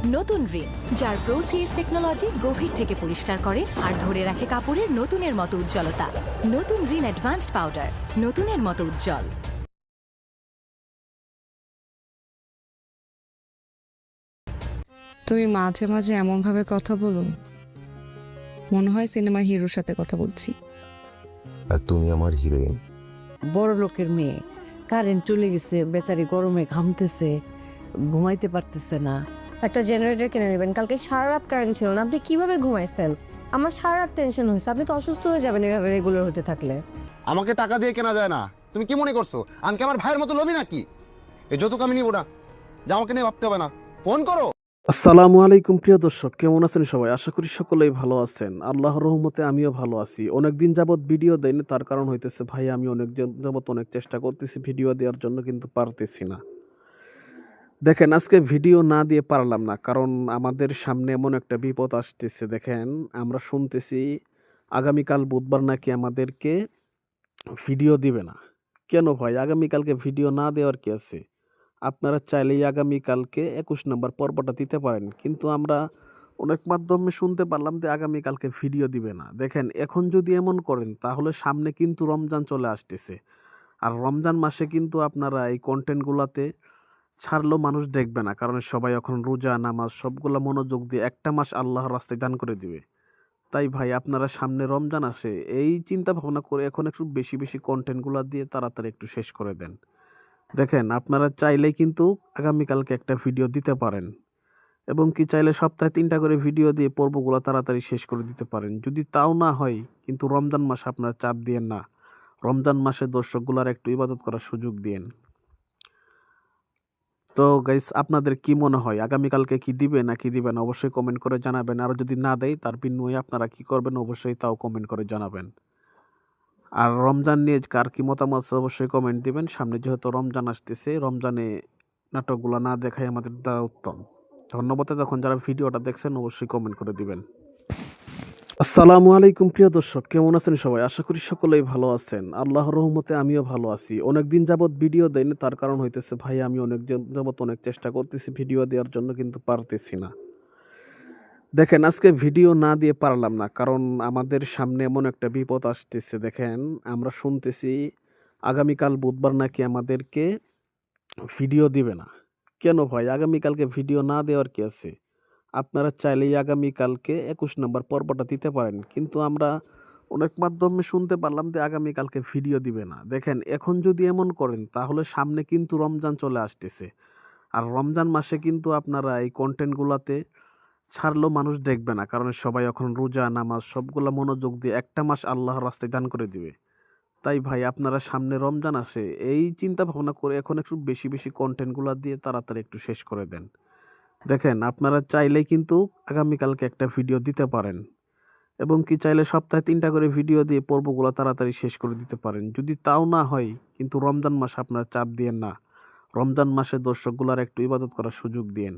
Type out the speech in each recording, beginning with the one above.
নতুন রিন, যার প্রোসিএস টেকনোলজি গভীর থেকে পরিষ্কার করে আর ধরে রাখে কাপড়ের নতুনের মতো উজ্জ্বলতা। নতুন রিন অ্যাডভান্সড পাউডার, নতুনের মতো উজ্জ্বল। তুমি মাঝে মাঝে এমনভাবে কথা বলো, মনে হয় সিনেমার হিরোর সাথে কথা বলছি। আর তুমি আমার হিরোইন। বড় লোকের মেয়ে, কারেন্ট চলে গেছে, বেচারি গরমে ঘামতেছে, ঘুমাইতে পারতেছে না। একটা জেনারেটর কিনে নেবেন। কালকে সারা রাত কারেন্ট ছিল না, আপনি কিভাবে ঘুমাইছেন? আমার সারা রাত টেনশন হয়েছে, আপনি তো অসুস্থ হয়ে যাবেন এভাবে রেগুলার হতে থাকলে। আমাকে টাকা দিয়ে কেনা যায় না। তুমি কি মনে করছো আমি কি আমার ভাইয়ের মতো লোভী নাকি? এই যৌতুক আমি নিব না, যা আমাকে নিয়ে ভাবতে হবে না। ফোন করো। আসসালামু আলাইকুম প্রিয় দর্শক, কেমন আছেন সবাই? আশা করি সকলেই ভালো আছেন। আল্লাহর রহমতে আমিও ভালো আছি। অনেকদিন যাবত ভিডিও দেয়নি, তার কারণ হইতেছে ভাই আমি অনেক যাবত অনেক চেষ্টা করতেছি ভিডিও দেওয়ার জন্য, কিন্তু পারতেছি না। দেখেন, আজকে ভিডিও না দিয়ে পারলাম না, কারণ আমাদের সামনে এমন একটা বিপদ আসতেছে। দেখেন, আমরা শুনতেছি আগামীকাল বুধবার নাকি আমাদেরকে ভিডিও দিবে না। কেন ভাই, আগামীকালকে ভিডিও না দেওয়ার কি আছে? আপনারা চাইলেই আগামীকালকে ২১ নম্বর পর্বটা দিতে পারেন, কিন্তু আমরা অনেক মাধ্যমে শুনতে পারলাম যে আগামীকালকে ভিডিও দিবে না। দেখেন, এখন যদি এমন করেন তাহলে সামনে কিন্তু রমজান চলে আসতেছে, আর রমজান মাসে কিন্তু আপনারা এই কন্টেন্টগুলোতে ছাড়লেও মানুষ দেখবে না, কারণ সবাই এখন রোজা নামাজ সবগুলো মনোযোগ দিয়ে একটা মাস আল্লাহর রাস্তায় দান করে দিবে। তাই ভাই, আপনারা সামনে রমজান আসে এই চিন্তা ভাবনা করে এখন একটু বেশি বেশি কন্টেন্টগুলো দিয়ে তাড়াতাড়ি একটু শেষ করে দেন। দেখেন, আপনারা চাইলেই কিন্তু আগামীকালকে একটা ভিডিও দিতে পারেন, এবং কি চাইলে সপ্তাহে ৩টা করে ভিডিও দিয়ে পর্বগুলো তাড়াতাড়ি শেষ করে দিতে পারেন। যদি তাও না হয়, কিন্তু রমজান মাসে আপনারা চাপ দিয়েন না। রমজান মাসে দর্শকগুলার একটু ইবাদত করার সুযোগ দিয়েন। তো গাইস, আপনাদের কি মনে হয় আগামীকালকে কি দিবে নাকি দিবে না? অবশ্যই কমেন্ট করে জানাবেন। আর যদি না দেয়, তার বিনিময়ে আপনারা কি করবেন অবশ্যই তাও কমেন্ট করে জানাবেন। আর রমজান নিয়ে কার কি মতামত আছে অবশ্যই কমেন্ট দিবেন। সামনে যেহেতু রমজান আসতেছে, রমজানে নাটকগুলো না দেখাই আমাদের দ্বারা উত্তম। ধন্যবাদ। তখন যারা ভিডিওটা দেখছেন অবশ্যই কমেন্ট করে দিবেন। আসসালামু আলাইকুম প্রিয় দর্শক, কেমন আছেন সবাই? আশা করি সকলেই ভালো আছেন। আল্লাহর রহমতে আমিও ভালো আছি। অনেকদিন যাবত ভিডিও দেয়নি, তার কারণ হইতেছে ভাই আমি অনেক যাবত অনেক চেষ্টা করতেছি ভিডিও দেওয়ার জন্য, কিন্তু পারতেছি না। দেখেন, আজকে ভিডিও না দিয়ে পারলাম না, কারণ আমাদের সামনে এমন একটা বিপদ আসতেছে। দেখেন, আমরা শুনতেছি আগামীকাল বুধবার নাকি আমাদেরকে ভিডিও দিবে না। কেন ভাই, আগামীকালকে ভিডিও না দেওয়ার কি আছে? আপনারা চাইলেই আগামীকালকে ২১ নম্বর পর্বটা দিতে পারেন, কিন্তু আমরা অনেক মাধ্যমে শুনতে পারলাম যে আগামীকালকে ভিডিও দিবে না। দেখেন, এখন যদি এমন করেন তাহলে সামনে কিন্তু রমজান চলে আসতেছে, আর রমজান মাসে কিন্তু আপনারা এই কন্টেন্টগুলোতে ছাড়লেও মানুষ দেখবে না, কারণ সবাই এখন রোজা নামাজ সবগুলো মনোযোগ দিয়ে একটা মাস আল্লাহর রাস্তায় দান করে দিবে। তাই ভাই, আপনারা সামনে রমজান আসে এই চিন্তা ভাবনা করে এখন একটু বেশি বেশি কন্টেন্টগুলো দিয়ে তাড়াতাড়ি একটু শেষ করে দেন। দেখেন, আপনারা চাইলেই কিন্তু আগামীকালকে একটা ভিডিও দিতে পারেন, এবং কি চাইলে সপ্তাহে ৩টা করে ভিডিও দিয়ে পর্বগুলো তাড়াতাড়ি শেষ করে দিতে পারেন। যদি তাও না হয়, কিন্তু রমজান মাসে আপনারা চাপ দিয়েন না। রমজান মাসে দর্শকগুলার একটু ইবাদত করার সুযোগ দিয়েন।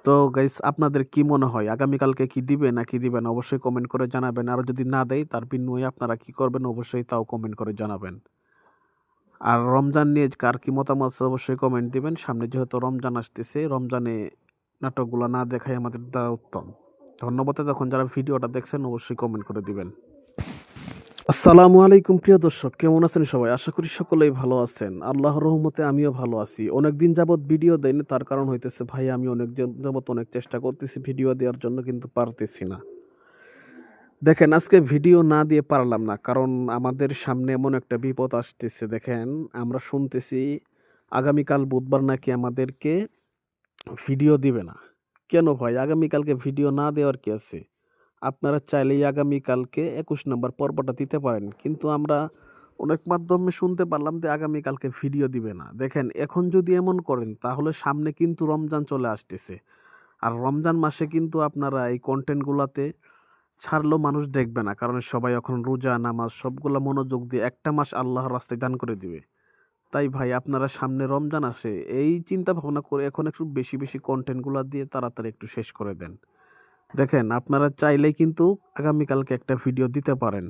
তো গাইস, আপনাদের কি মনে হয় আগামীকালকে কি দিবে নাকি দিবে না? অবশ্যই কমেন্ট করে জানাবেন। আর যদি না দেয়, তার বিনিময়ে আপনারা কি করবেন অবশ্যই তাও কমেন্ট করে জানাবেন। আর রমজান নিয়ে কার কি মতামত আছে অবশ্যই কমেন্ট দিবেন। সামনে যেহেতু রমজান আসতেছে, রমজানে নাটকগুলো না দেখাই আমাদের দ্বারা উত্তম। ধন্যবাদ। তখন যারা ভিডিওটা দেখছেন অবশ্যই কমেন্ট করে দিবেন। আসসালামু আলাইকুম প্রিয় দর্শক, কেমন আছেন সবাই? আশা করি সকলেই ভালো আছেন। আল্লাহর রহমতে আমিও ভালো আছি। অনেকদিন যাবত ভিডিও দেয়নি, তার কারণ হইতেছে ভাই আমি অনেক যাবত অনেক চেষ্টা করতেছি ভিডিও দেওয়ার জন্য, কিন্তু পারতেছি না। দেখেন, আজকে ভিডিও না দিয়ে পারলাম না, কারণ আমাদের সামনে এমন একটা বিপদ আসতেছে। দেখেন, আমরা শুনতেছি আগামীকাল বুধবার নাকি আমাদেরকে ভিডিও দিবে না। কেন ভাই, আগামীকালকে ভিডিও না দেওয়ার কি আছে? আপনারা চাইলেই আগামীকালকে ২১ নম্বর পর্বটা দিতে পারেন, কিন্তু আমরা অনেক মাধ্যমে শুনতে পারলাম যে আগামীকালকে ভিডিও দিবে না। দেখেন, এখন যদি এমন করেন তাহলে সামনে কিন্তু রমজান চলে আসতেছে, আর রমজান মাসে কিন্তু আপনারা এই কন্টেন্টগুলোতে ছাড়লেও মানুষ দেখবে না, কারণ সবাই এখন রোজা নামাজ সবগুলো মনোযোগ দিয়ে একটা মাস আল্লাহর রাস্তায় দান করে দিবে। তাই ভাই, আপনারা সামনে রমজান আসে এই চিন্তা ভাবনা করে এখন একটু বেশি বেশি কন্টেন্টগুলো দিয়ে তাড়াতাড়ি একটু শেষ করে দেন। দেখেন, আপনারা চাইলেই কিন্তু আগামীকালকে একটা ভিডিও দিতে পারেন,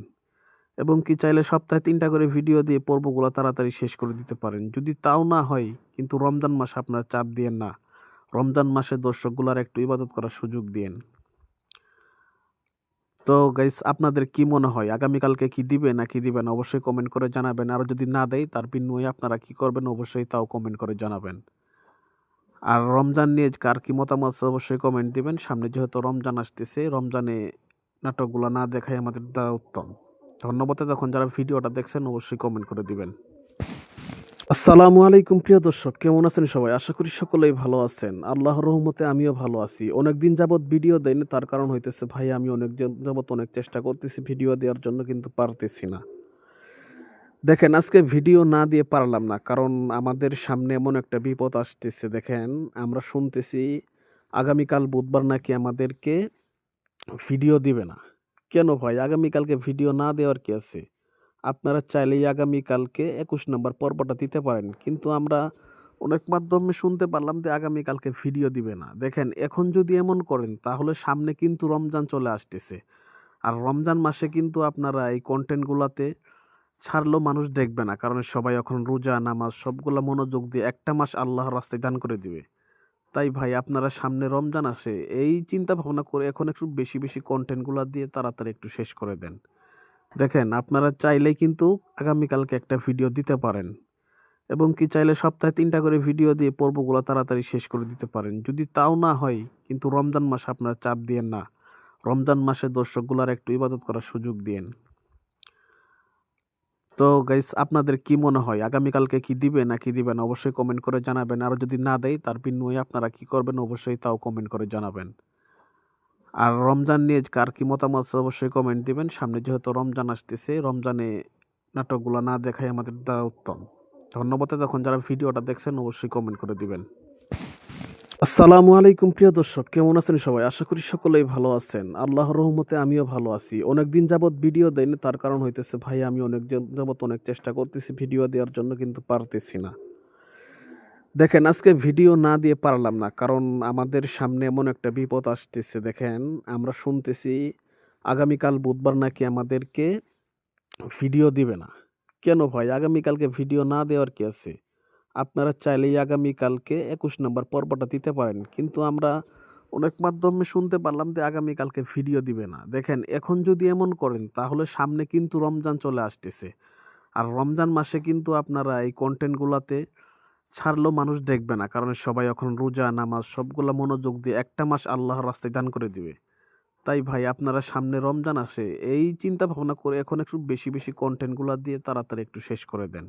এবং কি চাইলে সপ্তাহে ৩টা করে ভিডিও দিয়ে পর্বগুলো তাড়াতাড়ি শেষ করে দিতে পারেন। যদি তাও না হয়, কিন্তু রমজান মাসে আপনারা চাপ দিয়েন না। রমজান মাসে দর্শকগুলার একটু ইবাদত করার সুযোগ দিন। তো গাইস, আপনাদের কি মনে হয় আগামীকালকে কি দিবে নাকি দিবে না অবশ্যই কমেন্ট করে জানাবেন। আর যদি না দেয় তার বিনিময়ে আপনারা কি করবেন অবশ্যই তাও কমেন্ট করে জানাবেন। আর রমজান নিয়ে কার কি মতামত আছে অবশ্যই কমেন্ট দিবেন। সামনে যেহেতু রমজান আসতেছে, রমজানে নাটকগুলো না দেখাই আমাদের দ্বারা উত্তম। ধন্যবাদ। তখন যারা ভিডিওটা দেখছেন অবশ্যই কমেন্ট করে দিবেন। আসসালামু আলাইকুম প্রিয় দর্শক, কেমন আছেন সবাই? আশা করি সকলেই ভালো আছেন। আল্লাহর রহমতে আমিও ভালো আছি। অনেকদিন যাবত ভিডিও দেয়নি, তার কারণ হইতেছে ভাই আমি অনেক যাবত অনেক চেষ্টা করতেছি ভিডিও দেওয়ার জন্য, কিন্তু পারতেছি না। দেখেন, আজকে ভিডিও না দিয়ে পারলাম না, কারণ আমাদের সামনে এমন একটা বিপদ আসতেছে। দেখেন, আমরা শুনতেছি আগামীকাল বুধবার নাকি আমাদেরকে ভিডিও দিবে না। কেন ভাই? আগামীকালকে ভিডিও না দেওয়ার কি আছে? আপনারা চাইলেই আগামীকালকে ২১ নম্বর পর্বটা দিতে পারেন, কিন্তু আমরা অনেক মাধ্যমে শুনতে পারলাম যে আগামীকালকে ভিডিও দিবে না। দেখেন, এখন যদি এমন করেন তাহলে সামনে কিন্তু রমজান চলে আসতেছে। আর রমজান মাসে কিন্তু আপনারা এই কন্টেন্টগুলোতে ছাড়লেও মানুষ দেখবে না, কারণ সবাই এখন রোজা নামাজ সবগুলা মনোযোগ দিয়ে একটা মাস আল্লাহর রাস্তায় দান করে দিবে। তাই ভাই, আপনারা সামনে রমজান আসে এই চিন্তা ভাবনা করে এখন একটু বেশি বেশি কন্টেন্টগুলো দিয়ে তাড়াতাড়ি একটু শেষ করে দেন। দেখেন, আপনারা চাইলেই কিন্তু আগামীকালকে একটা ভিডিও দিতে পারেন, এবং কি চাইলে সপ্তাহে ৩টা করে ভিডিও দিয়ে পর্বগুলো তাড়াতাড়ি শেষ করে দিতে পারেন। যদি তাও না হয়, কিন্তু রমজান মাস আপনারা চাপ দিয়েন না। রমজান মাসে দর্শকগুলার একটু ইবাদত করার সুযোগ দিন। তো গাইস, আপনাদের কি মনে হয় আগামীকালকে কি দিবে নাকি দিবে না অবশ্যই কমেন্ট করে জানাবেন। আর যদি না দেয় তার বিনিময়ে আপনারা কি করবেন অবশ্যই তাও কমেন্ট করে জানাবেন। আর রমজান নিয়ে কার কি মতামত আছে অবশ্যই কমেন্ট দিবেন। সামনে যেহেতু রমজান আসতেছে, রমজানে নাটকগুলো না দেখাই আমাদের দ্বারা উত্তম। ধন্যবাদ। তখন যারা ভিডিওটা দেখছেন অবশ্যই কমেন্ট করে দিবেন। আসসালামু আলাইকুম প্রিয় দর্শক, কেমন আছেন সবাই? আশা করি সকলেই ভালো আছেন। আল্লাহর রহমতে আমিও ভালো আছি। অনেকদিন যাবত ভিডিও দেয়নি, তার কারণ হইতেছে ভাই আমি অনেক যাবত অনেক চেষ্টা করতেছি ভিডিও দেওয়ার জন্য, কিন্তু পারতেছি না। দেখেন, আজকে ভিডিও না দিয়ে পারলাম না, কারণ আমাদের সামনে এমন একটা বিপদ আসতেছে। দেখেন, আমরা শুনতেছি আগামীকাল বুধবার নাকি আমাদেরকে ভিডিও দিবে না। কেন ভাই? আগামীকালকে ভিডিও না দেওয়ার কি আছে? আপনারা চাইলেই আগামীকালকে ২১ নম্বর পর্বটা দিতে পারেন, কিন্তু আমরা অনেক মাধ্যমে শুনতে পারলাম যে আগামীকালকে ভিডিও দিবে না। দেখেন, এখন যদি এমন করেন তাহলে সামনে কিন্তু রমজান চলে আসতেছে। আর রমজান মাসে কিন্তু আপনারা এই কন্টেন্টগুলোতে ছাড়লেও মানুষ দেখবে না, কারণ সবাই এখন রোজা নামাজ সবগুলা মনোযোগ দিয়ে একটা মাস আল্লাহর রাস্তায় দান করে দিবে। তাই ভাই, আপনারা সামনে রমজান আসে এই চিন্তা ভাবনা করে এখন একটু বেশি বেশি কন্টেন্টগুলো দিয়ে তাড়াতাড়ি একটু শেষ করে দেন।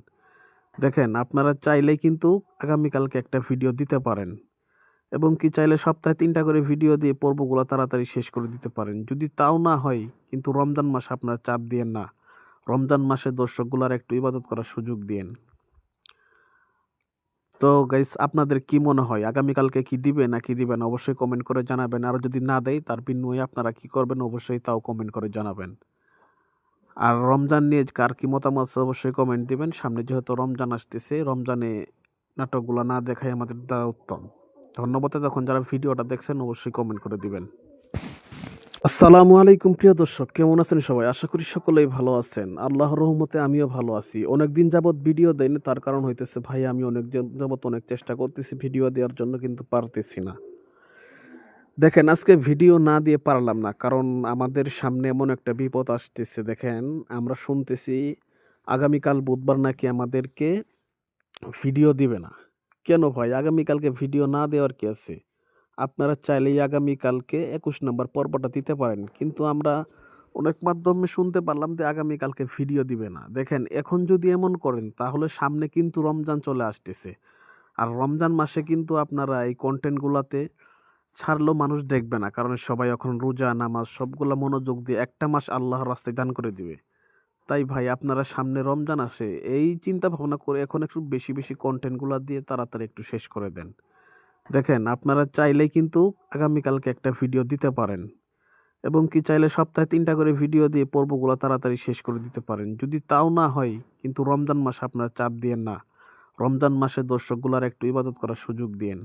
দেখেন, আপনারা চাইলেই কিন্তু আগামীকালকে একটা ভিডিও দিতে পারেন, এবং কি চাইলে সপ্তাহে ৩টা করে ভিডিও দিয়ে পর্বগুলো তাড়াতাড়ি শেষ করে দিতে পারেন। যদি তাও না হয়, কিন্তু রমজান মাস আপনারা চাপ দিয়েন না। রমজান মাসে দর্শকগুলার একটু ইবাদত করার সুযোগ দিন। তো গাইস, আপনাদের কি মনে হয় আগামীকালকে কি দিবে নাকি দিবে না অবশ্যই কমেন্ট করে জানাবেন। আর যদি না দেয় তার বিনিময়ে আপনারা কি করবেন অবশ্যই তাও কমেন্ট করে জানাবেন। আর রমজান নিয়ে কার কি মতামত আছে অবশ্যই কমেন্ট দিবেন। সামনে যেহেতু রমজান আসতেছে, রমজানে নাটকগুলো না দেখাই আমাদের দ্বারা উত্তম। ধন্যবাদ। তখন যারা ভিডিওটা দেখছেন অবশ্যই কমেন্ট করে দিবেন। আসসালামু আলাইকুম প্রিয় দর্শক, কেমন আছেন সবাই? আশা করি সকলেই ভালো আছেন। আল্লাহর রহমতে আমিও ভালো আছি। অনেকদিন যাবত ভিডিও দেয়নি, তার কারণ হইতেছে ভাই আমি অনেক যাবত অনেক চেষ্টা করতেছি ভিডিও দেওয়ার জন্য, কিন্তু পারতেছি না। দেখেন, আজকে ভিডিও না দিয়ে পারলাম না, কারণ আমাদের সামনে এমন একটা বিপদ আসতেছে। দেখেন, আমরা শুনতেছি আগামীকাল বুধবার নাকি আমাদেরকে ভিডিও দিবে না। কেন ভাই? আগামীকালকে ভিডিও না দেওয়ার কি আছে? আপনারা চাইলেই আগামীকালকে ২১ নম্বর পর্বটা দিতে পারেন, কিন্তু আমরা অনেক মাধ্যমে শুনতে পারলাম যে আগামীকালকে ভিডিও দিবে না। দেখেন, এখন যদি এমন করেন তাহলে সামনে কিন্তু রমজান চলে আসতেছে। আর রমজান মাসে কিন্তু আপনারা এই কন্টেন্টগুলোতে ছাড়লেও মানুষ দেখবে না, কারণ সবাই এখন রোজা নামাজ সবগুলা মনোযোগ দিয়ে একটা মাস আল্লাহর রাস্তায় দান করে দিবে। তাই ভাই, আপনারা সামনে রমজান আসে এই চিন্তা ভাবনা করে এখন একটু বেশি বেশি কন্টেন্টগুলো দিয়ে তাড়াতাড়ি একটু শেষ করে দেন। দেখেন, আপনারা চাইলেই কিন্তু আগামীকালকে একটা ভিডিও দিতে পারেন, এবং কি চাইলে সপ্তাহে 3টা করে ভিডিও দিয়ে পর্বগুলো তাড়াতাড়ি শেষ করে দিতে পারেন। যদি তাও না হয়, কিন্তু রমজান মাস আপনারা চাপ দিয়েন না। রমজান মাসে দর্শকগুলার একটু ইবাদত করার সুযোগ দিন।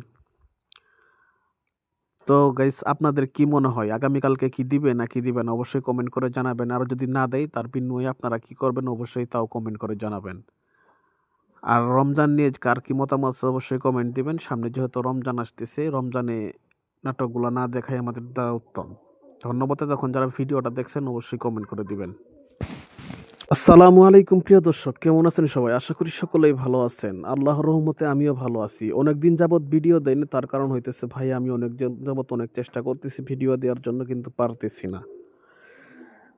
তো গাইস, আপনাদের কি মনে হয় আগামীকালকে কি দিবে নাকি দিবে না অবশ্যই কমেন্ট করে জানাবেন। আর যদি না দেয় তার বিনিময়ে আপনারা কি করবেন অবশ্যই তাও কমেন্ট করে জানাবেন। আর রমজান নিয়ে কার কি মতামত আছে অবশ্যই কমেন্ট দিবেন। সামনে যেহেতু রমজান আসতেছে, রমজানে নাটকগুলো না দেখাই আমাদের দ্বারা উত্তম। ধন্যবাদ। তখন যারা ভিডিওটা দেখছেন অবশ্যই কমেন্ট করে দিবেন। আসসালামু আলাইকুম প্রিয় দর্শক, কেমন আছেন সবাই? আশা করি সকলেই ভালো আছেন। আল্লাহর রহমতে আমিও ভালো আছি। অনেকদিন যাবত ভিডিও দেয়নি, তার কারণ হইতেছে ভাই আমি অনেক যাবত অনেক চেষ্টা করতেছি ভিডিও দেওয়ার জন্য, কিন্তু পারতেছি না।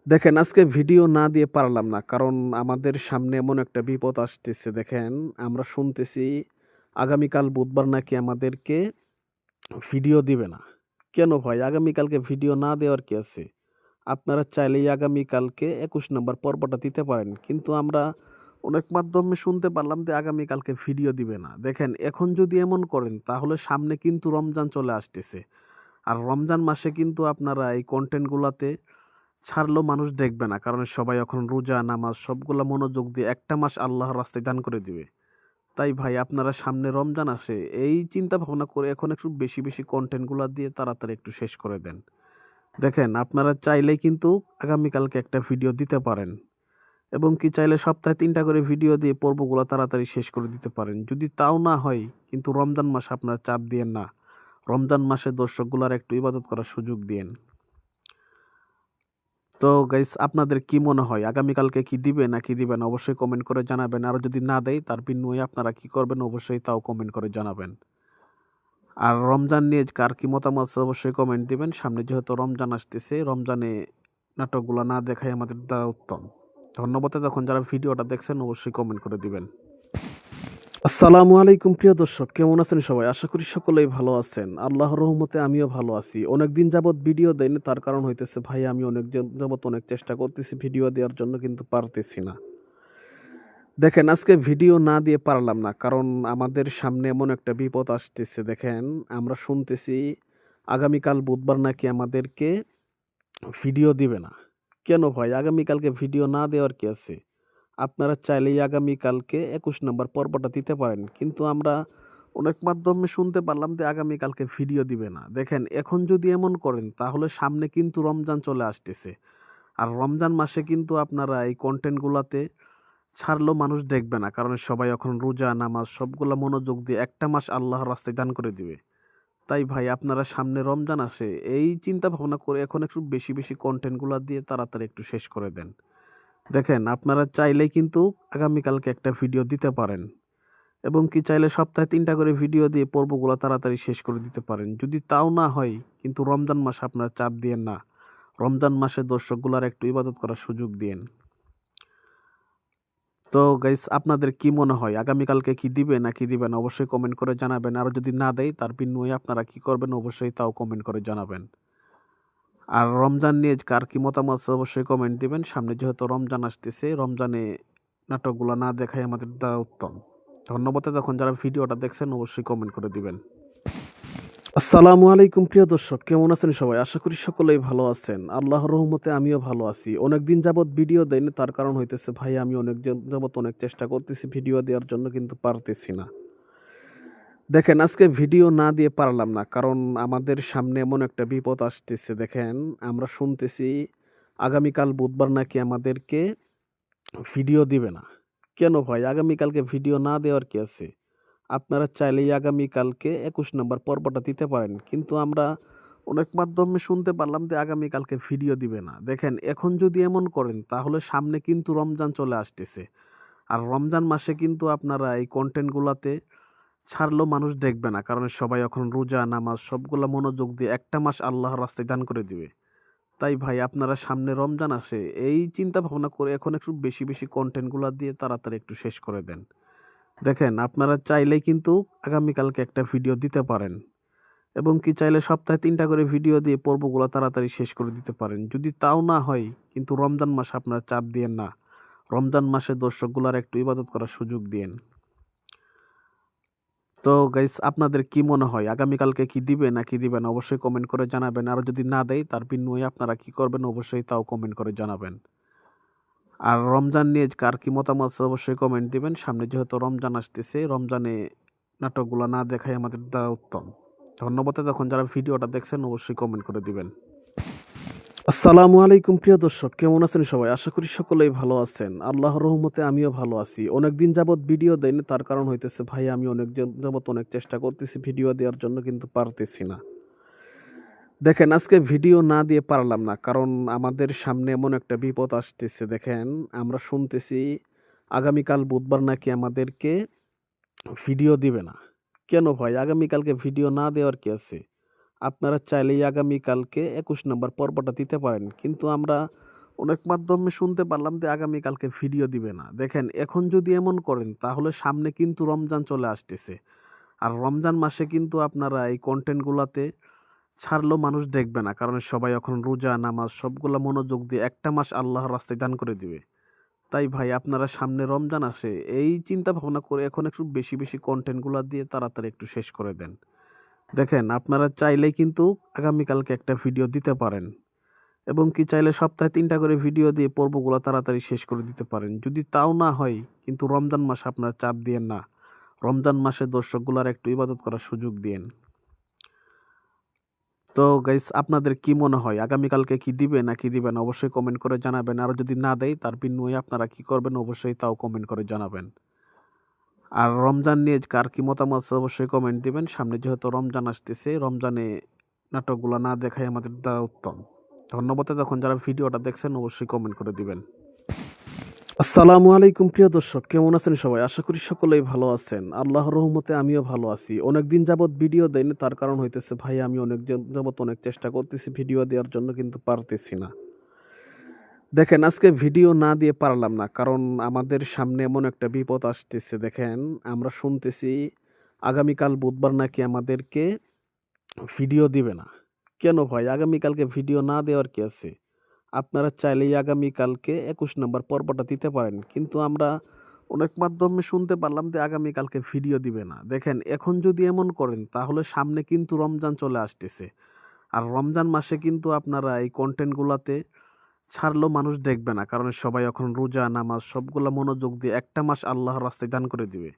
দেখেন আজকে ভিডিও না দিয়ে পারলাম না, কারণ আমাদের সামনে এমন একটা বিপদ আসতেছে। দেখেন আমরা শুনতেছি আগামীকাল বুধবার নাকি আমাদেরকে ভিডিও দিবে না। কেন ভাই? আগামীকালকে ভিডিও না দেওয়ার কি আছে? আপনারা চাইলেই আগামীকালকে ২১ নম্বর পর্বটা দিতে পারেন, কিন্তু আমরা অনেক মাধ্যমে শুনতে পারলাম যে আগামীকালকে ভিডিও দিবে না। দেখেন এখন যদি এমন করেন তাহলে সামনে কিন্তু রমজান চলে আসতেছে, আর রমজান মাসে কিন্তু আপনারা এই কন্টেন্টগুলোতে ছাড়লেও মানুষ দেখবে না, কারণ সবাই এখন রোজা নামাজ সবগুলা মনোযোগ দিয়ে একটা মাস আল্লাহর রাস্তায় দান করে দিবে। তাই ভাই আপনারা সামনে রমজান আসে এই চিন্তা ভাবনা করে এখন একটু বেশি বেশি কন্টেন্টগুলো দিয়ে তাড়াতাড়ি একটু শেষ করে দেন। দেখেন আপনারা চাইলেই কিন্তু আগামীকালকে একটা ভিডিও দিতে পারেন, এবং কি চাইলে সপ্তাহে ৩টা করে ভিডিও দিয়ে পর্বগুলো তাড়াতাড়ি শেষ করে দিতে পারেন। যদি তাও না হয়, কিন্তু রমজান মাসে আপনারা চাপ দিয়েন না। রমজান মাসে দর্শকগুলার একটু ইবাদত করার সুযোগ দিয়েন। তো গাইস আপনাদের কি মনে হয় আগামীকালকে কি দিবে নাকি দিবেন অবশ্যই কমেন্ট করে জানাবেন। আর যদি না দেয় তার বিনিময়ে আপনারা কি করবেন অবশ্যই তাও কমেন্ট করে জানাবেন। আর রমজান নিয়ে কার কি মতামত আছে অবশ্যই কমেন্ট দিবেন। সামনে যেহেতু রমজান আসতেছে, রমজানে নাটকগুলো না দেখাই আমাদের দ্বারা উত্তম। ধন্যবাদ। তখন যারা ভিডিওটা দেখছেন অবশ্যই কমেন্ট করে দিবেন। আসসালামু আলাইকুম প্রিয় দর্শক, কেমন আছেন সবাই? আশা করি সকলেই ভালো আছেন। আল্লাহর রহমতে আমিও ভালো আছি। অনেকদিন যাবত ভিডিও দেয়নি, তার কারণ হইতেছে ভাই আমি অনেক যাবত অনেক চেষ্টা করতেছি ভিডিও দেওয়ার জন্য, কিন্তু পারতেছি না। দেখেন আজকে ভিডিও না দিয়ে পারলাম না, কারণ আমাদের সামনে এমন একটা বিপদ আসতেছে। দেখেন আমরা শুনতেছি আগামীকাল বুধবার নাকি আমাদেরকে ভিডিও দিবে না। কেন ভাই? আগামীকালকে ভিডিও না দেওয়ার কি আছে? আপনারা চাইলেই আগামীকালকে ২১ নম্বর পর্বটা দিতে পারেন, কিন্তু আমরা অনেক মাধ্যমে শুনতে পারলাম যে আগামীকালকে ভিডিও দিবে না। দেখেন এখন যদি এমন করেন তাহলে সামনে কিন্তু রমজান চলে আসতেছে, আর রমজান মাসে কিন্তু আপনারা এই কন্টেন্টগুলোতে ছাড়লেও মানুষ দেখবে না, কারণ সবাই এখন রোজা নামাজ সবগুলা মনোযোগ দিয়ে একটা মাস আল্লাহর রাস্তায় দান করে দিবে। তাই ভাই আপনারা সামনে রমজান আসে এই চিন্তা ভাবনা করে এখন একটু বেশি বেশি কন্টেন্টগুলো দিয়ে তাড়াতাড়ি একটু শেষ করে দেন। দেখেন আপনারা চাইলেই কিন্তু আগামীকালকে একটা ভিডিও দিতে পারেন, এবং কি চাইলে সপ্তাহে ৩টা করে ভিডিও দিয়ে পর্বগুলো তাড়াতাড়ি শেষ করে দিতে পারেন। যদি তাও না হয়, কিন্তু রমজান মাসে আপনারা চাপ দিয়েন না। রমজান মাসে দর্শকগুলার একটু ইবাদত করার সুযোগ দিয়েন। তো গাইস আপনাদের কি মনে হয় আগামীকালকে কি দিবে নাকি দিবেন অবশ্যই কমেন্ট করে জানাবেন। আর যদি না দেয় তার বিনিময়ে আপনারা কি করবেন অবশ্যই তাও কমেন্ট করে জানাবেন। আর রমজান নিয়ে কার কি মতামত আছে অবশ্যই কমেন্ট দিবেন। সামনে যেহেতু রমজান আসতেছে, রমজানে নাটকগুলো না দেখাই আমাদের দ্বারা উত্তম। ধন্যবাদ। তখন যারা ভিডিওটা দেখছেন অবশ্যই কমেন্ট করে দিবেন। আসসালামু আলাইকুম প্রিয় দর্শক, কেমন আছেন সবাই? আশা করি সকলেই ভালো আছেন। আল্লাহর রহমতে আমিও ভালো আছি। অনেকদিন যাবত ভিডিও দেয়নি, তার কারণ হইতেছে ভাই আমি অনেক যাবত অনেক চেষ্টা করতেছি ভিডিও দেওয়ার জন্য, কিন্তু পারতেছি না। দেখেন আজকে ভিডিও না দিয়ে পারলাম না, কারণ আমাদের সামনে এমন একটা বিপদ আসতেছে। দেখেন আমরা শুনতেছি আগামীকাল বুধবার নাকি আমাদেরকে ভিডিও দিবে না। কেন ভাই? আগামীকালকে ভিডিও না দেওয়ার কি আছে? আপনারা চাইলেই আগামীকালকে ২১ নম্বর পর্বটা দিতে পারেন, কিন্তু আমরা অনেক মাধ্যমে শুনতে পারলাম যে আগামীকালকে ভিডিও দিবে না। দেখেন এখন যদি এমন করেন তাহলে সামনে কিন্তু রমজান চলে আসতেছে, আর রমজান মাসে কিন্তু আপনারা এই কন্টেন্টগুলোতে ছাড়লেও মানুষ দেখবে না, কারণ সবাই এখন রোজা নামাজ সবগুলা মনোযোগ দিয়ে একটা মাস আল্লাহর রাস্তায় দান করে দিবে। তাই ভাই আপনারা সামনে রমজান আসে এই চিন্তা ভাবনা করে এখন একটু বেশি বেশি কন্টেন্টগুলো দিয়ে তাড়াতাড়ি একটু শেষ করে দেন। দেখেন আপনারা চাইলেই কিন্তু আগামীকালকে একটা ভিডিও দিতে পারেন, এবং কি চাইলে সপ্তাহে 3টা করে ভিডিও দিয়ে পর্বগুলো তাড়াতাড়ি শেষ করে দিতে পারেন। যদি তাও না হয়, কিন্তু রমজান মাসে আপনারা চাপ দিয়েন না। রমজান মাসে দর্শকগুলার একটু ইবাদত করার সুযোগ দিয়েন। তো গাইস আপনাদের কি মনে হয় আগামীকালকে কি দিবে নাকি দিবেন অবশ্যই কমেন্ট করে জানাবেন। আর যদি না দেয় তার বিনিময়ে আপনারা কি করবেন অবশ্যই তাও কমেন্ট করে জানাবেন। আর রমজান নিয়ে কার কি মতামত আছে অবশ্যই কমেন্ট দিবেন। সামনে যেহেতু রমজান আসতেছে, রমজানে নাটকগুলো না দেখাই আমাদের দ্বারা উত্তম। ধন্যবাদ। তখন যারা ভিডিওটা দেখছেন অবশ্যই কমেন্ট করে দিবেন। আসসালামু আলাইকুম প্রিয় দর্শক, কেমন আছেন সবাই? আশা করি সকলেই ভালো আছেন। আল্লাহর রহমতে আমিও ভালো আছি। অনেকদিন যাবত ভিডিও দেয়নি, তার কারণ হইতেছে ভাই আমি অনেক যাবত অনেক চেষ্টা করতেছি ভিডিও দেওয়ার জন্য, কিন্তু পারতেছি না। দেখেন, আজকে ভিডিও না দিয়ে পারলাম না, কারণ আমাদের সামনে এমন একটা বিপদ আসতেছে। দেখেন, আমরা শুনতেছি আগামীকাল বুধবার নাকি আমাদেরকে ভিডিও দিবে না। কেন ভাই? আগামীকালকে ভিডিও না দেওয়ার কি আছে? আপনারা চাইলেই আগামীকালকে ২১ নম্বর পর্বটা দিতে পারেন, কিন্তু আমরা অনেক মাধ্যমে শুনতে পারলাম যে আগামীকালকে ভিডিও দিবে না। দেখেন, এখন যদি এমন করেন তাহলে সামনে কিন্তু রমজান চলে আসতেছে, আর রমজান মাসে কিন্তু আপনারা এই কন্টেন্টগুলাতে ছাড়লেও মানুষ দেখবে না, কারণ সবাই এখন রোজা নামাজ সবগুলা মনোযোগ দিয়ে একটা মাস আল্লাহর রাস্তায় দান করে দিবে। তাই ভাই, আপনারা সামনে রমজান আসে এই চিন্তা ভাবনা করে এখন একটু বেশি বেশি কন্টেন্টগুলো দিয়ে তাড়াতাড়ি একটু শেষ করে দেন। দেখেন, আপনারা চাইলেই কিন্তু আগামীকালকে একটা ভিডিও দিতে পারেন, এবং কি চাইলে সপ্তাহে ৩টা করে ভিডিও দিয়ে পর্বগুলো তাড়াতাড়ি শেষ করে দিতে পারেন। যদি তাও না হয়, কিন্তু রমজান মাসে আপনারা চাপ দিয়েন না। রমজান মাসে দর্শকগুলার একটু ইবাদত করার সুযোগ দিয়েন। তো গাইস, আপনাদের কি মনে হয় আগামীকালকে কি দিবে নাকি দিবে না অবশ্যই কমেন্ট করে জানাবেন। আর যদি না দেয় তার বিনিময়ে আপনারা কি করবেন অবশ্যই তাও কমেন্ট করে জানাবেন। আর রমজান নিয়ে কার কি মতামত আছে অবশ্যই কমেন্ট দিবেন। সামনে যেহেতু রমজান আসতেছে, রমজানে নাটকগুলো না দেখাই আমাদের দ্বারা উত্তম। ধন্যবাদ। তখন যারা ভিডিওটা দেখছেন অবশ্যই কমেন্ট করে দিবেন। আসসালামু আলাইকুম প্রিয় দর্শক, কেমন আছেন সবাই? আশা করি সকলেই ভালো আছেন। আল্লাহর রহমতে আমিও ভালো আছি। অনেকদিন যাবত ভিডিও দেয়নি, তার কারণ হইতেছে ভাই আমি অনেক যাবত অনেক চেষ্টা করতেছি ভিডিও দেওয়ার জন্য, কিন্তু পারতেছি না। দেখেন, আজকে ভিডিও না দিয়ে পারলাম না, কারণ আমাদের সামনে এমন একটা বিপদ আসতেছে। দেখেন, আমরা শুনতেছি আগামীকাল বুধবার নাকি আমাদেরকে ভিডিও দিবে না। কেন ভাই? আগামীকালকে ভিডিও না দেওয়ার কি আছে? আপনারা চাইলেই আগামীকালকে ২১ নম্বর পর্বটা দিতে পারেন, কিন্তু আমরা অনেক মাধ্যমে শুনতে পারলাম যে আগামীকালকে ভিডিও দিবে না। দেখেন, এখন যদি এমন করেন তাহলে সামনে কিন্তু রমজান চলে আসতেছে, আর রমজান মাসে কিন্তু আপনারা এই কন্টেন্টগুলোতে ছাড়লেও মানুষ দেখবে না, কারণ সবাই এখন রোজা নামাজ সবগুলা মনোযোগ দিয়ে একটা মাস আল্লাহর রাস্তায় দান করে দিবে।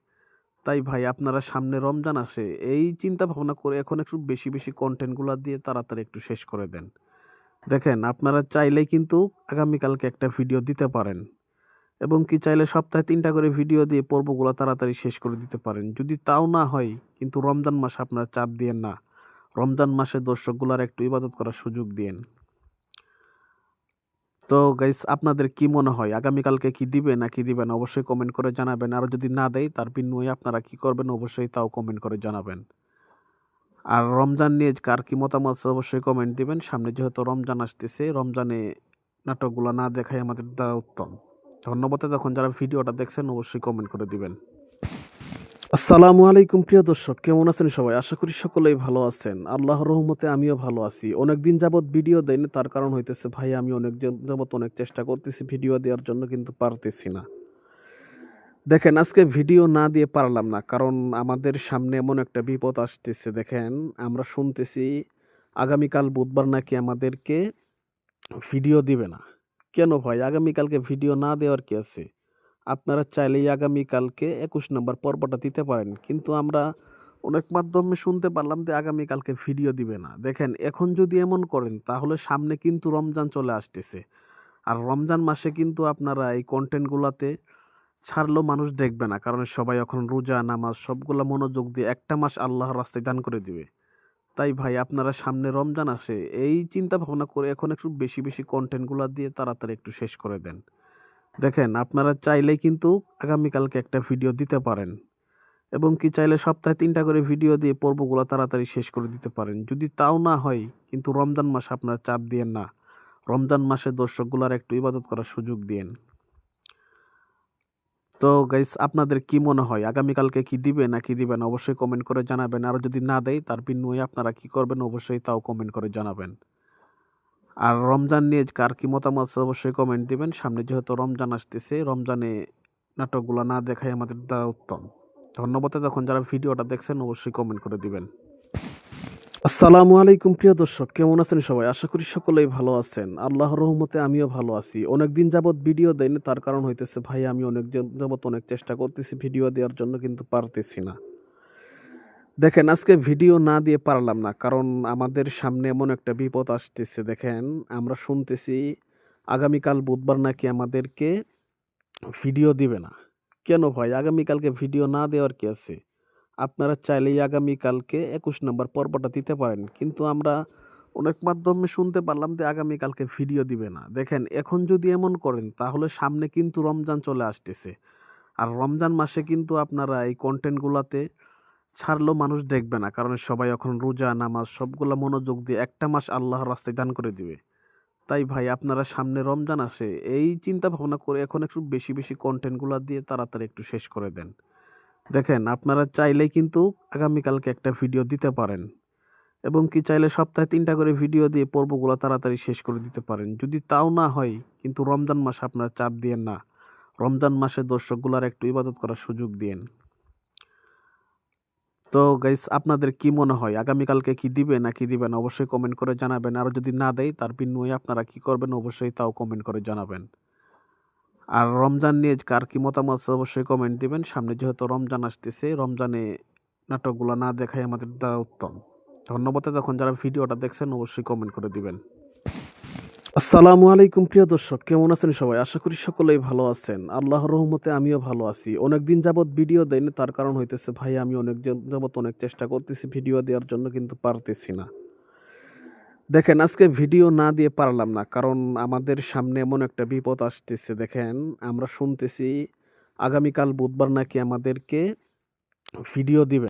তাই ভাই, আপনারা সামনে রমজান আসে এই চিন্তা ভাবনা করে এখন একটু বেশি বেশি কন্টেন্টগুলো দিয়ে তাড়াতাড়ি একটু শেষ করে দেন। দেখেন, আপনারা চাইলেই কিন্তু আগামীকালকে একটা ভিডিও দিতে পারেন, এবং কি চাইলে সপ্তাহে ৩টা করে ভিডিও দিয়ে পর্বগুলো তাড়াতাড়ি শেষ করে দিতে পারেন। যদি তাও না হয়, কিন্তু রমজান মাসে আপনারা চাপ দিয়েন না। রমজান মাসে দর্শকগুলার একটু ইবাদত করার সুযোগ দিয়েন। তো গাইস, আপনাদের কি মনে হয় আগামীকালকে কি দিবে নাকি দিবে না অবশ্যই কমেন্ট করে জানাবেন। আর যদি না দেয় তার বিনিময়ে আপনারা কি করবেন অবশ্যই তাও কমেন্ট করে জানাবেন। আর রমজান নিয়ে কার কি মতামত আছে অবশ্যই কমেন্ট দিবেন। সামনে যেহেতু রমজান আসতেছে, রমজানে নাটকগুলো না দেখাই আমাদের দ্বারা উত্তম। ধন্যবাদ। তখন যারা ভিডিওটা দেখছেন অবশ্যই কমেন্ট করে দিবেন। আসসালামু আলাইকুম প্রিয় দর্শক, কেমন আছেন সবাই? আশা করি সকলেই ভালো আছেন। আল্লাহর রহমতে আমিও ভালো আছি। অনেকদিন যাবত ভিডিও দেয়নি, তার কারণ হইতেছে ভাই আমি অনেক যাবত অনেক চেষ্টা করতেছি ভিডিও দেওয়ার জন্য, কিন্তু পারতেছি না। দেখেন, আজকে ভিডিও না দিয়ে পারলাম না, কারণ আমাদের সামনে এমন একটা বিপদ আসতেছে। দেখেন, আমরা শুনতেছি আগামীকাল বুধবার নাকি আমাদেরকে ভিডিও দিবে না। কেন ভাই? আগামীকালকে ভিডিও না দেওয়ার কি আছে? আপনারা চাইলেই আগামীকালকে ২১ নম্বর পর্বটা দিতে পারেন, কিন্তু আমরা অনেক মাধ্যমে শুনতে পারলাম যে আগামীকালকে ভিডিও দিবে না। দেখেন, এখন যদি এমন করেন তাহলে সামনে কিন্তু রমজান চলে আসতেছে, আর রমজান মাসে কিন্তু আপনারা এই কন্টেন্টগুলোতে ছাড়লেও মানুষ দেখবে না, কারণ সবাই এখন রোজা নামাজ সবগুলা মনোযোগ দিয়ে একটা মাস আল্লাহর রাস্তায় দান করে দিবে। তাই ভাই, আপনারা সামনে রমজান আসে এই চিন্তা ভাবনা করে এখন একটু বেশি বেশি কন্টেন্টগুলো দিয়ে তাড়াতাড়ি একটু শেষ করে দেন। দেখেন, আপনারা চাইলেই কিন্তু আগামীকালকে একটা ভিডিও দিতে পারেন, এবং কি চাইলে সপ্তাহে ৩টা করে ভিডিও দিয়ে পর্বগুলো তাড়াতাড়ি শেষ করে দিতে পারেন। যদি তাও না হয়, কিন্তু রমজান মাসে আপনারা চাপ দিয়েন না। রমজান মাসে দর্শকগুলার একটু ইবাদত করার সুযোগ দিয়েন। তো গাইস, আপনাদের কি মনে হয় আগামীকালকে কি দিবে নাকি দিবে না অবশ্যই কমেন্ট করে জানাবেন। আর যদি না দেয় তার বিনিময়ে আপনারা কি করবেন অবশ্যই তাও কমেন্ট করে জানাবেন। আর রমজান নিয়ে কার কি মতামত আছে অবশ্যই কমেন্ট দিবেন। সামনে যেহেতু রমজান আসতেছে, রমজানে নাটকগুলো না দেখাই আমাদের দ্বারা উত্তম। ধন্যবাদ। তখন যারা ভিডিওটা দেখছেন অবশ্যই কমেন্ট করে দিবেন। আসসালামু আলাইকুম প্রিয় দর্শক, কেমন আছেন সবাই? আশা করি সকলেই ভালো আছেন। আল্লাহর রহমতে আমিও ভালো আছি। অনেকদিন যাবত ভিডিও দেয়নি, তার কারণ হইতেছে ভাই আমি অনেক যাবত অনেক চেষ্টা করতেছি ভিডিও দেওয়ার জন্য, কিন্তু পারতেছি না। দেখেন আজকে ভিডিও না দিয়ে পারলাম না, কারণ আমাদের সামনে এমন একটা বিপদ আসতেছে। দেখেন আমরা শুনতেছি আগামীকাল বুধবার নাকি আমাদেরকে ভিডিও দিবে না। কেন ভাই, আগামীকালকে ভিডিও না দেওয়ার কি আছে? আপনারা চাইলেই আগামীকালকে ২১ নম্বর পর্বটা দিতে পারেন, কিন্তু আমরা অনেক মাধ্যমে শুনতে পারলাম যে আগামীকালকে ভিডিও দিবে না। দেখেন এখন যদি এমন করেন তাহলে সামনে কিন্তু রমজান চলে আসতেছে, আর রমজান মাসে কিন্তু আপনারা এই কন্টেন্টগুলোতে ছাড়লেও মানুষ দেখবে না, কারণ সবাই এখন রোজা নামাজ সবগুলা মনোযোগ দিয়ে একটা মাস আল্লাহর রাস্তায় দান করে দিবে। তাই ভাই আপনারা সামনে রমজান আসে এই চিন্তা ভাবনা করে এখন একটু বেশি বেশি কন্টেন্টগুলো দিয়ে তাড়াতাড়ি একটু শেষ করে দেন। দেখেন আপনারা চাইলেই কিন্তু আগামীকালকে একটা ভিডিও দিতে পারেন, এবং কি চাইলে সপ্তাহে ৩টা করে ভিডিও দিয়ে পর্বগুলো তাড়াতাড়ি শেষ করে দিতে পারেন। যদি তাও না হয়, কিন্তু রমজান মাসে আপনারা চাপ দিয়েন না, রমজান মাসে দর্শকগুলার একটু ইবাদত করার সুযোগ দিয়েন। তো গাইস আপনাদের কি মনে হয় আগামীকালকে কি দিবে না কি দিবে না অবশ্যই কমেন্ট করে জানাবেন, আর যদি না দেয় তার বিনিময়ে আপনারা কি করবেন অবশ্যই তাও কমেন্ট করে জানাবেন। আর রমজান নিয়ে কার কি মতামত আছে অবশ্যই কমেন্ট দিবেন। সামনে যেহেতু রমজান আসতেছে, রমজানে নাটকগুলো না দেখাই আমাদের দ্বারা উত্তম। ধন্যবাদ। তখন যারা ভিডিওটা দেখছেন অবশ্যই কমেন্ট করে দিবেন। আসসালামু আলাইকুম প্রিয় দর্শক, কেমন আছেন সবাই? আশা করি সকলেই ভালো আছেন। আল্লাহর রহমতে আমিও ভালো আছি। অনেকদিন যাবত ভিডিও দেয়নি, তার কারণ হইতেছে ভাই আমি অনেক যাবত অনেক চেষ্টা করতেছি ভিডিও দেওয়ার জন্য, কিন্তু পারতেছি না। দেখেন আজকে ভিডিও না দিয়ে পারলাম না, কারণ আমাদের সামনে এমন একটা বিপদ আসতেছে। দেখেন আমরা শুনতেছি আগামীকাল বুধবার নাকি আমাদেরকে ভিডিও দিবে।